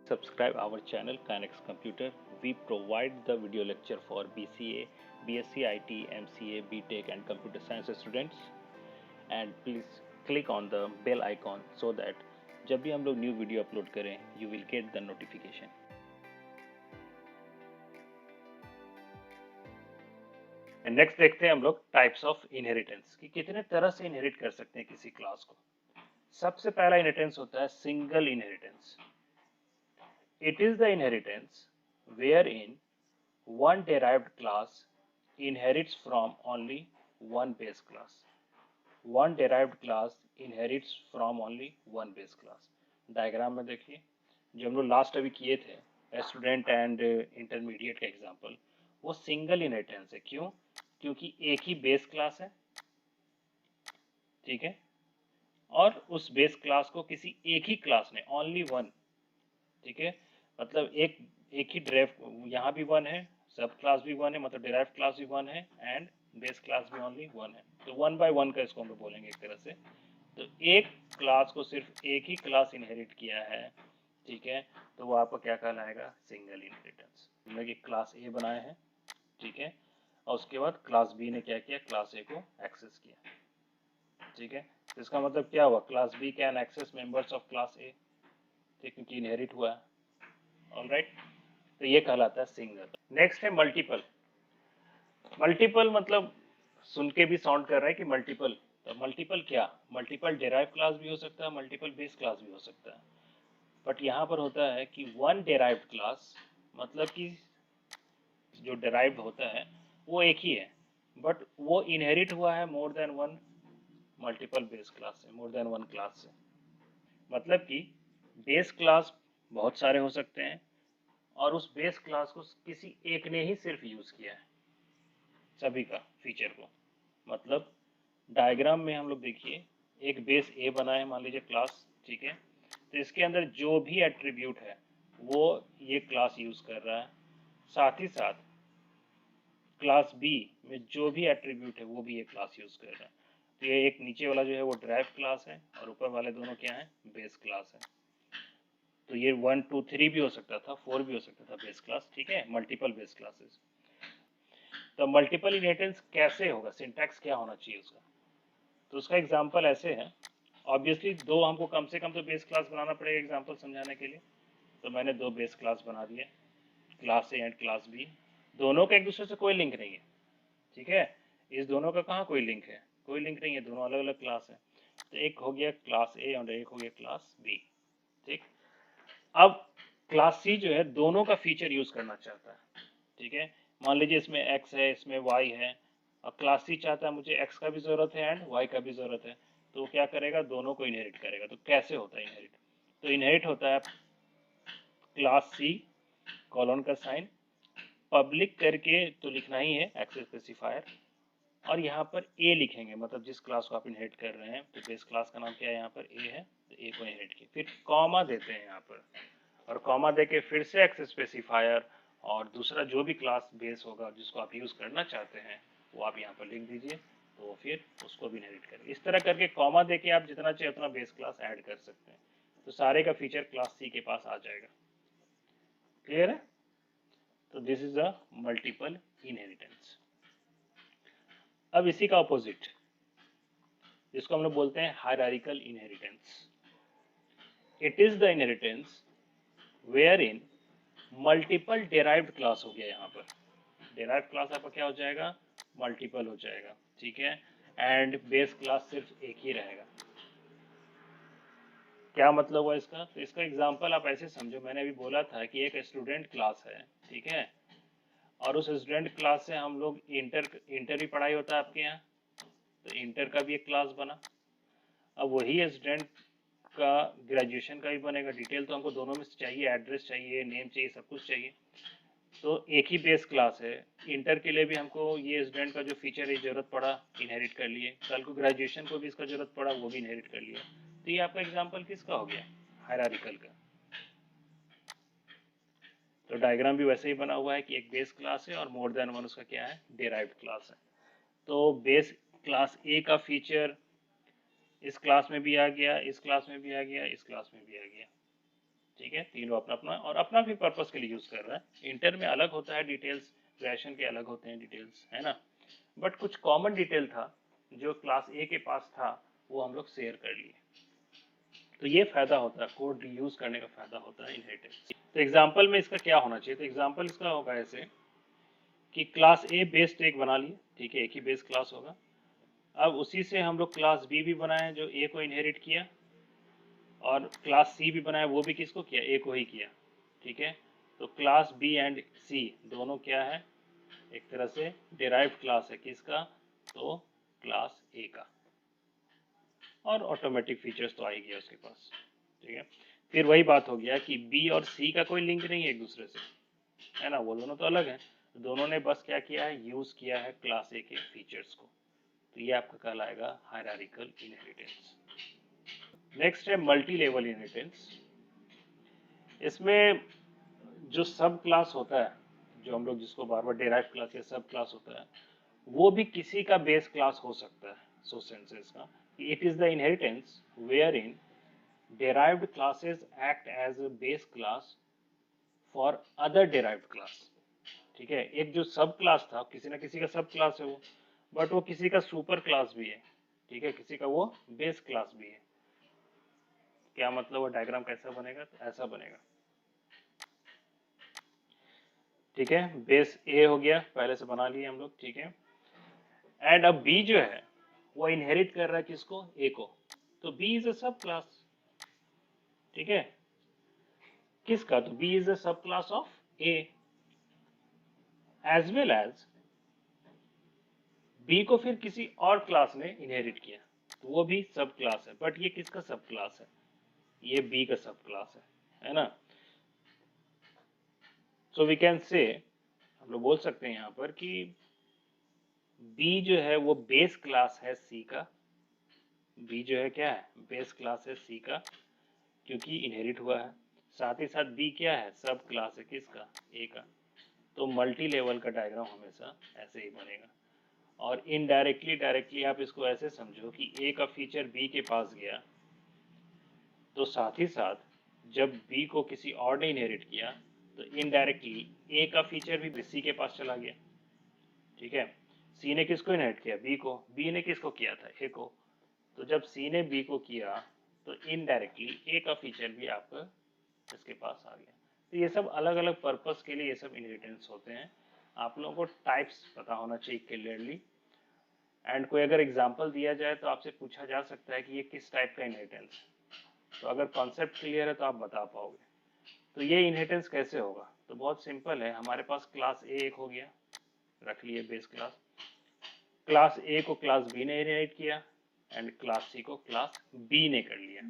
Subscribe our channel Kinex Computer. We provide the video lecture for BCA, BSc IT, MCA, BTech and Computer Science students. And please click on the bell icon so that जब भी हम लोग new video upload करें you will get the notification. Next देखते हैं हम लोग types of inheritance कि कितने तरह से इनहेरिट कर सकते हैं किसी क्लास को. सबसे पहला इनहेरिटेंस होता है single inheritance. It is the inheritance wherein one derived class inherits from only one base class. One derived class inherits from only one base class. Diagram में देखिए जो हम लोग लास्ट अभी किए थे स्टूडेंट एंड इंटरमीडिएट का एग्जांपल, वो सिंगल इनहेरिटेंस है. क्यों? क्योंकि एक ही बेस क्लास है, ठीक है, और उस बेस क्लास को किसी एक ही क्लास ने ओनली वन, ठीक है, मतलब एक ही डिराइव यहाँ भी वन है, सब क्लास भी वन है, मतलब डिराइव क्लास भी वन है एंड बेस क्लास भी ओनली वन है. तो वन बाय वन का इसको हम बोलेंगे एक तरह से. तो एक क्लास को सिर्फ एक ही क्लास इनहेरिट किया है, ठीक है, तो वो आपका क्या कहलाएगा? Single inheritance. हमने क्लास ए बनाए हैं, ठीक है, और उसके बाद क्लास बी ने क्या किया? क्लास ए को एक्सेस किया, ठीक है. तो इसका मतलब क्या हुआ? Class B can access members of class A, ठीक, क्योंकि इनहेरिट हुआ है. ऑलराइट, तो ये कहलाता है सिंगल. नेक्स्ट है मल्टीपल. मल्टीपल मतलब सुन के भी साउंड कर रहा है कि मल्टीपल. तो मल्टीपल क्या? मल्टीपल डेराइव क्लास भी हो सकता है, मल्टीपल बेस क्लास भी हो सकता है. बट यहाँ पर होता है कि वन डेराइव्ड क्लास, मतलब कि जो डेराइव्ड होता है वो एक ही है, बट वो इनहेरिट हुआ है more than one multiple base class से, मोर देन वन क्लास से. मतलब कि बेस क्लास बहुत सारे हो सकते हैं और उस बेस क्लास को किसी एक ने ही सिर्फ यूज किया है सभी का फीचर को. मतलब डायग्राम में हम लोग देखिए एक बेस ए बना है, मान लीजिए क्लास, ठीक है, तो इसके अंदर जो भी एट्रीब्यूट है वो ये क्लास यूज कर रहा है. साथ ही साथ क्लास बी में जो भी एट्रीब्यूट है वो भी ये क्लास यूज कर रहा है. तो ये एक नीचे वाला जो है वो ड्राइव क्लास है और ऊपर वाले दोनों क्या है? बेस क्लास है. तो ये 1 2 3 भी हो सकता था, 4 भी हो सकता था बेस क्लास, ठीक है, मल्टीपल बेस क्लासेस. तो मल्टीपल इनहेरिटेंस कैसे होगा? सिंटैक्स क्या होना चाहिए उसका? तो उसका एग्जांपल ऐसे है. ऑब्वियसली दो हमको कम से कम तो बेस क्लास बनाना पड़ेगा एग्जांपल समझाने के लिए. तो मैंने दो बेस क्लास बना दिए, class A and class B. दोनों का एक दूसरे से कोई लिंक नहीं है, ठीक है, इस दोनों का कहाँ कोई लिंक है? कोई लिंक नहीं है, दोनों अलग अलग क्लास है. तो एक हो गया क्लास ए और एक हो गया क्लास बी, ठीक. अब क्लास सी जो है दोनों का फीचर यूज करना चाहता है, ठीक है. मान लीजिए इसमें एक्स है, इसमें वाई है, और क्लास सी चाहता है मुझे एक्स का भी जरूरत है एंड वाई का भी जरूरत है. तो वो क्या करेगा? दोनों को इनहेरिट करेगा. तो कैसे होता है इनहेरिट? तो इनहेरिट होता है क्लास सी कॉलन का साइन, पब्लिक करके तो लिखना ही है एक्सेस स्पेसिफायर, और यहाँ पर ए लिखेंगे, मतलब जिस क्लास को आप इनहेरिट कर रहे हैं. तो बेस क्लास का नाम क्या है? यहाँ पर ए है, तो ए को इनहेरिट किया. फिर कॉमा देते हैं यहाँ पर, और कॉमा देके फिर से एक्सेस स्पेसिफायर, और दूसरा जो भी क्लास बेस होगा जिसको आप यूज करना चाहते हैं वो आप यहाँ पर लिख दीजिए, तो फिर उसको भी इनहेरिट करें. इस तरह करके कॉमा देके आप जितना चाहिए उतना बेस क्लास ऐड कर सकते हैं. तो सारे का फीचर क्लास सी के पास आ जाएगा. क्लियर है? तो this is a multiple inheritance. अब इसी का ऑपोजिट जिसको हम लोग बोलते हैं hierarchical inheritance. It is the inheritance where in multiple derived class हो गया. यहाँ पर डेराइव्ड क्लास आपका क्या हो जाएगा? मल्टीपल हो जाएगा, ठीक है, एंड बेस क्लास सिर्फ एक ही रहेगा. क्या मतलब हुआ इसका? तो इसका एग्जांपल आप ऐसे समझो, मैंने अभी बोला था कि एक स्टूडेंट क्लास है, ठीक है, और उस स्टूडेंट क्लास से हम लोग इंटर भी पढ़ाई होता है आपके यहाँ, तो इंटर का भी एक क्लास बना. अब वही स्टूडेंट का ग्रेजुएशन का भी बनेगा. डिटेल तो हमको दोनों में से चाहिए, एड्रेस चाहिए, नेम चाहिए, सब कुछ चाहिए. तो एक ही बेस क्लास है. इंटर के लिए भी हमको ये स्टूडेंट का जो फीचर है जरूरत पड़ा, इनहेरिट कर लिए. कल को ग्रेजुएशन को भी इसका जरूरत पड़ा, वो भी इनहेरिट कर लिया. तो ये आपका एग्जांपल किसका हो गया? हायरार्किकल का. तो डायग्राम भी वैसे ही बना हुआ है कि एक बेस क्लास है और मोर देन वन उसका क्या है? डेराइव्ड क्लास है. तो बेस क्लास ए का फीचर इस क्लास में भी आ गया, इस क्लास में भी आ गया, इस क्लास में भी आ गया. ठीक है, तीनों अपना अपना और अपना भी पर्पस के लिए यूज कर रहा है। इंटर में अलग होता है डिटेल्स, ग्रेजुएशन के अलग होते हैं डिटेल्स, है ना। बट कुछ कॉमन डिटेल था जो क्लास ए के पास था, वो हम लोग शेयर कर लिए। तो ये फायदा होता है, कोड रीयूज करने का फायदा होता है इनहेरिटेंस। तो एग्जांपल में इसका क्या होना चाहिए, तो एग्जांपल इसका होगा ऐसे कि क्लास ए बेस्ड एक बना लिए, ठीक है, एक ही बेस क्लास होगा। अब उसी से हम लोग क्लास बी भी बनाए जो ए को इनहेरिट किया, और क्लास सी भी बनाया, वो भी किसको किया, ए को ही किया, ठीक है। तो क्लास बी एंड सी दोनों क्या है, एक तरह से डिराइव्ड क्लास है किसका, तो क्लास ए का, और ऑटोमेटिक फीचर्स तो आ ही गया उसके पास, ठीक है। फिर वही बात हो गया कि बी और सी का कोई लिंक नहीं है एक दूसरे से, है ना, वो दोनों तो अलग हैं। दोनों ने बस क्या किया है, यूज किया है क्लास ए के फीचर्स को। तो ये आपका कहलाएगा हायरार्किकल इनहेरिटेंस। नेक्स्ट है मल्टी लेवल इनहेरिटेंस। इसमें जो सब क्लास होता है, जो हम लोग जिसको बार बार डेराइव क्लास या सब क्लास होता है, वो भी किसी का बेस क्लास हो सकता है। सो सेंसेस का it is the inheritance where in derived classes act as a base class for other derived class, ठीक है। एक जो सब क्लास था, किसी ना किसी का सब क्लास है वो, बट वो किसी का सुपर क्लास भी है, ठीक है, किसी का वो बेस क्लास भी है। क्या मतलब, वो डायग्राम कैसा बनेगा, तो ऐसा बनेगा, ठीक है। बेस ए हो गया, पहले से बना लिए हम लोग, ठीक है। एंड अब बी जो है वो इनहेरिट कर रहा है किसको, ए को, तो B is a sub class, ठीक है, किसका, तो B is a sub class of A, as well as B को फिर किसी और क्लास ने इनहेरिट किया, तो वो भी सब क्लास है, बट ये किसका सब क्लास है, ये बी का सब क्लास है ना। सो वी कैन से, हम लोग बोल सकते हैं यहाँ पर कि बी जो है वो बेस क्लास है सी का, बी जो है क्या है, बेस क्लास है सी का, क्योंकि इनहेरिट हुआ है। साथ ही साथ बी क्या है, सब क्लास है किसका, ए का। तो मल्टी लेवल का डायग्राम हमेशा ऐसे ही बनेगा। और इनडायरेक्टली डायरेक्टली आप इसको ऐसे समझो कि ए का फीचर बी के पास गया, तो साथ ही साथ जब बी को किसी और ने इनहेरिट किया, तो इनडायरेक्टली ए का फीचर भी सी के पास चला गया, ठीक है। सी ने किसको इनहेरिट किया, बी को, बी ने किसको किया था, ए को। तो जब सी ने बी को किया, तो इनडायरेक्टली ए का फीचर भी आपका इसके पास आ गया। तो ये सब अलग अलग पर्पस के लिए ये सब इनहेरिटेंस होते हैं। आप लोगों को टाइप्स पता होना चाहिए क्लियरली। एंड कोई अगर एग्जांपल दिया जाए तो आपसे पूछा जा सकता है कि ये किस टाइप का इनहेरिटेंस है, तो अगर कॉन्सेप्ट क्लियर है तो आप बता पाओगे। तो ये इनहेरिटेंस कैसे होगा, तो बहुत सिंपल है। हमारे पास क्लास ए एक हो गया, रख लिए बेस क्लास, क्लास ए को क्लास बी ने इनहेरिट किया, एंड क्लास सी को क्लास बी ने कर लिया,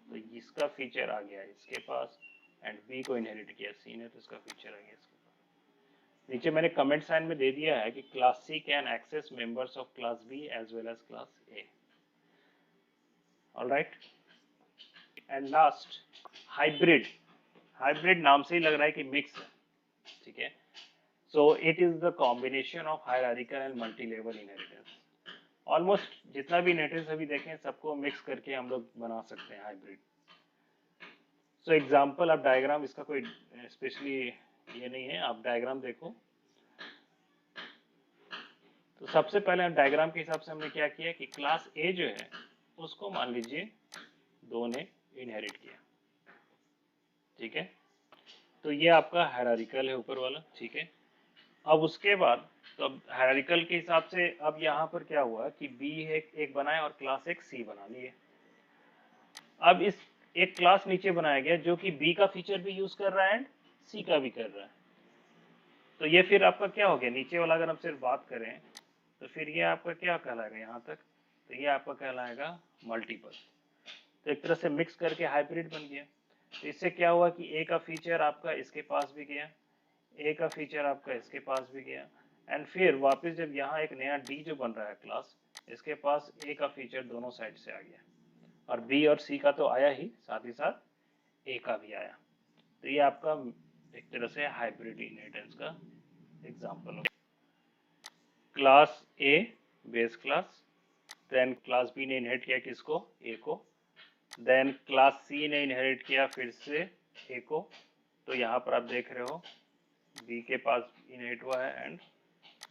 तो इसका फीचर आ गया इसके पास, एंड बी को इनहेरिट किया सी ने, तो इसका फीचर आ गया इसके पास। नीचे मैंने कमेंट साइन में दे दिया है कि class C can access members of class B as well as class A. Alright, and last hybrid. Hybrid नाम से ही लग रहा है कि मिक्स है, ठीक है। So it is the combination of hierarchical and multi level inheritance. Almost जितना भी इनहेरिटेंस अभी देखें सबको मिक्स करके हम लोग बना सकते हैं हाइब्रिड। सो एग्जांपल, आप डायग्राम, इसका कोई स्पेशली ये नहीं है, आप डायग्राम देखो। तो सबसे पहले हम डायग्राम के हिसाब से हमने क्या किया कि क्लास ए जो है उसको मान लीजिए दो ने इनहेरिट किया, ठीक है। तो ये आपका हायरार्किकल है ऊपर वाला, ठीक है। अब उसके बाद, तो अब हायरार्किकल के हिसाब से अब यहाँ पर क्या हुआ कि बी है एक बनाया और क्लास एक सी बना लिए। अब इस एक क्लास नीचे बनाया गया जो कि बी का फीचर भी यूज कर रहा है एंड सी का भी कर रहा है। तो ये फिर आपका क्या हो गया, नीचे वाला अगर हम सिर्फ बात करें तो फिर ये आपका क्या कहलाएगा यहाँ तक, तो ये आपका कहलाएगा मल्टीपल। तो एक तरह से मिक्स करके हाइब्रिड बन गया। तो इससे क्या हुआ कि ए का फीचर आपका इसके पास भी गया, ए का फीचर आपका इसके पास भी गया, एंड फिर वापस जब यहाँ एक नया डी जो बन रहा है क्लास, इसके पास ए का फीचर दोनों साइड से आ गया, और बी और सी का तो आया ही, साथ ही साथ ए का भी आया। तो ये आपका एक तरह से हाइब्रिड इनहेरिटेंस का एग्जांपल हो। Class A base class, then class B ने इनहेरिट किया किसको, ए को, देन क्लास सी ने इनहेरिट किया फिर से ए को, तो यहाँ पर आप देख रहे हो बी के पास इनहेरिट हुआ है एंड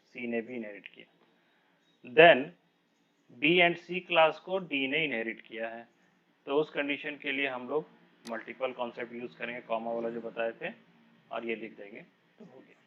सी ने भी इनहेरिट किया। Then B and C class को डी ने इनहेरिट किया है, तो उस कंडीशन के लिए हम लोग मल्टीपल कॉन्सेप्ट यूज करेंगे, कॉमा वाला जो बताए थे, और ये लिख देंगे तो हो गया।